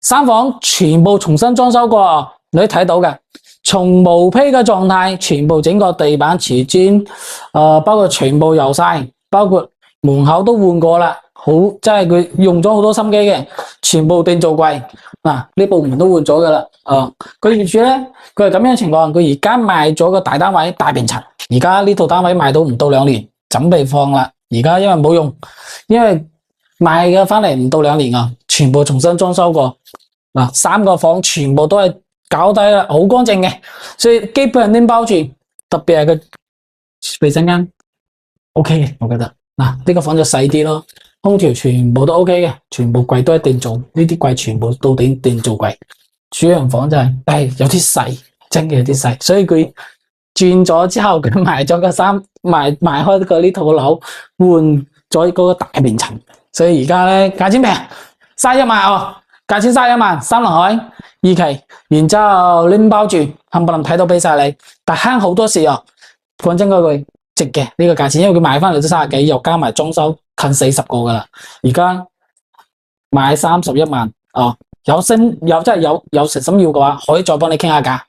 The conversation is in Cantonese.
三房全部重新裝修過，你都睇到嘅，從毛坯嘅狀態，全部整個地板瓷磚，包括全部油晒，包括門口都換過啦，好，即係佢用咗好多心機嘅，全部定做櫃，呢部門都換咗噶啦，佢業主咧，佢係咁樣情況，佢而家賣咗個大單位大平層，而家呢套單位賣到唔到2年，準備放啦，而家因為冇用，因為賣嘅翻嚟唔到2年啊，全部重新裝修過，3個房全部都係搞低啦，好乾淨嘅，所以基本上拎包住，特別係個衛生間 OK 嘅，我覺得呢個房就細啲咯，空調全部都 OK 嘅，全部櫃都一定做，呢啲櫃全部到底定做櫃，主人房就係有啲細，真嘅有啲細，所以佢轉咗之後，佢賣咗個賣開個呢套樓，換咗嗰個大平層。所以而家咧價錢平，31萬哦，價錢31萬，3輪海2期，然之後拎包住，冚唪唥睇到俾晒你，但慳好多事啊！講真嗰句，值嘅呢個價錢，因為佢買翻嚟都30幾，又加埋裝修，近40個噶啦，而家買31萬哦，有真係有誠心要嘅話，可以再幫你傾下價。